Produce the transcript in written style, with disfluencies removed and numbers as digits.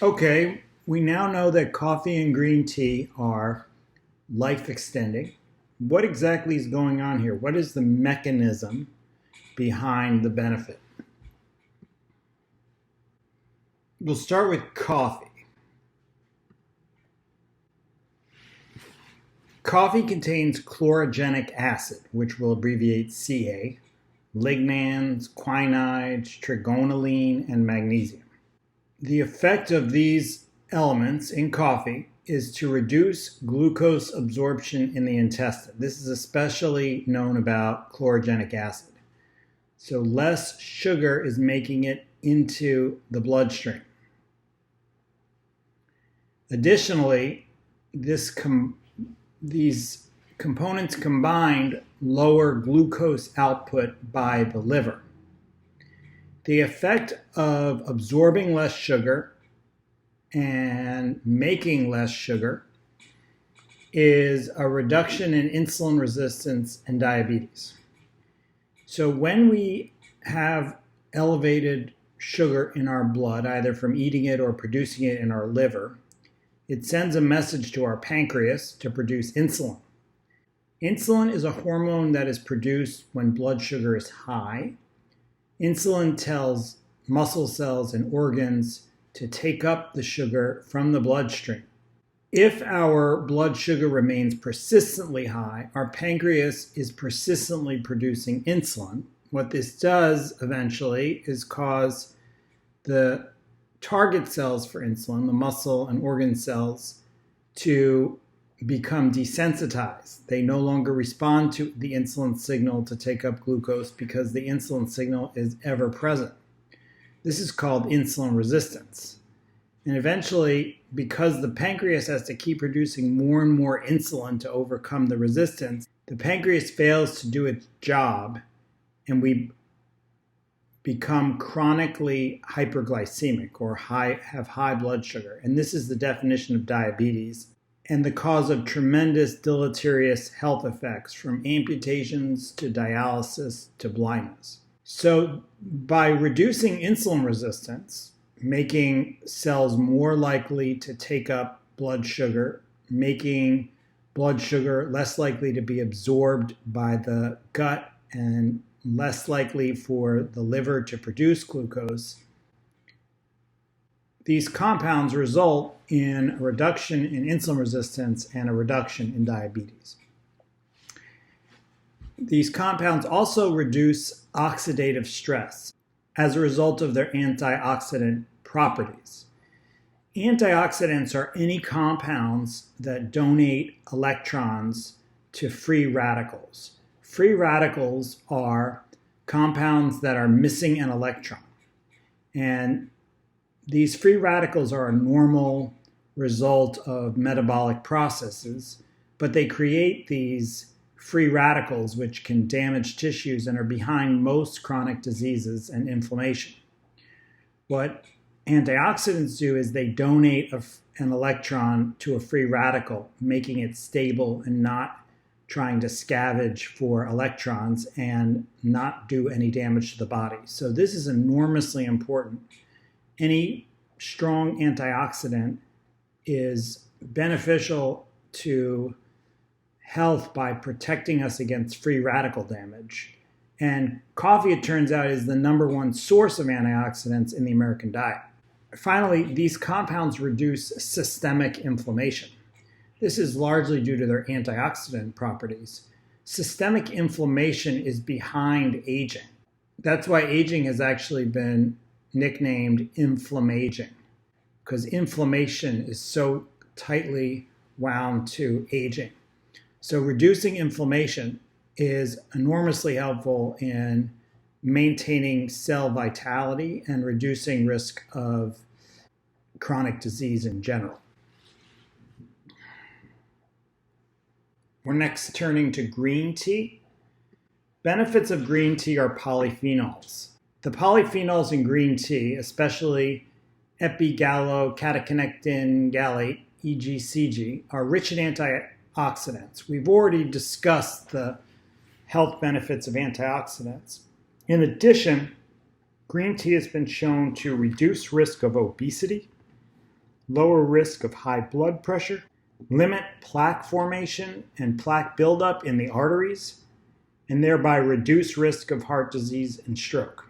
Okay, we now know that coffee and green tea are life extending. What exactly is going on here? What is the mechanism behind the benefit? We'll start with coffee. Coffee contains chlorogenic acid, which we'll abbreviate Ca, lignans, quinides, trigonelline, and magnesium. The effect of these elements in coffee is to reduce glucose absorption in the intestine. This is especially known about chlorogenic acid. So less sugar is making it into the bloodstream. Additionally, these components combined lower glucose output by the liver. The effect of absorbing less sugar and making less sugar is a reduction in insulin resistance and diabetes. So when we have elevated sugar in our blood, either from eating it or producing it in our liver, it sends a message to our pancreas to produce insulin. Insulin is a hormone that is produced when blood sugar is high. Insulin tells muscle cells and organs to take up the sugar from the bloodstream. If our blood sugar remains persistently high, our pancreas is persistently producing insulin. What this does eventually is cause the target cells for insulin, the muscle and organ cells, to become desensitized. They no longer respond to the insulin signal to take up glucose because the insulin signal is ever present. This is called insulin resistance. And eventually, because the pancreas has to keep producing more and more insulin to overcome the resistance, the pancreas fails to do its job and we become chronically hyperglycemic or have high blood sugar. And this is the definition of diabetes and the cause of tremendous deleterious health effects, from amputations to dialysis to blindness. So by reducing insulin resistance, making cells more likely to take up blood sugar, making blood sugar less likely to be absorbed by the gut and less likely for the liver to produce glucose, these compounds result in a reduction in insulin resistance and a reduction in diabetes. These compounds also reduce oxidative stress as a result of their antioxidant properties. Antioxidants are any compounds that donate electrons to free radicals. Free radicals are compounds that are missing an electron. And these free radicals are a normal result of metabolic processes, but they create these free radicals which can damage tissues and are behind most chronic diseases and inflammation. What antioxidants do is they donate an electron to a free radical, making it stable and not trying to scavenge for electrons and not do any damage to the body. So this is enormously important. Any strong antioxidant is beneficial to health by protecting us against free radical damage. And coffee, it turns out, is the #1 source of antioxidants in the American diet. Finally, these compounds reduce systemic inflammation. This is largely due to their antioxidant properties. Systemic inflammation is behind aging. That's why aging has actually been nicknamed inflammaging, because inflammation is so tightly wound to aging. So reducing inflammation is enormously helpful in maintaining cell vitality and reducing risk of chronic disease in general. We're next turning to green tea. Benefits of green tea are polyphenols. The polyphenols in green tea, especially epigallocatechinectin gallate, EGCG, are rich in antioxidants. We've already discussed the health benefits of antioxidants. In addition, green tea has been shown to reduce risk of obesity, lower risk of high blood pressure, limit plaque formation and plaque buildup in the arteries, and thereby reduce risk of heart disease and stroke.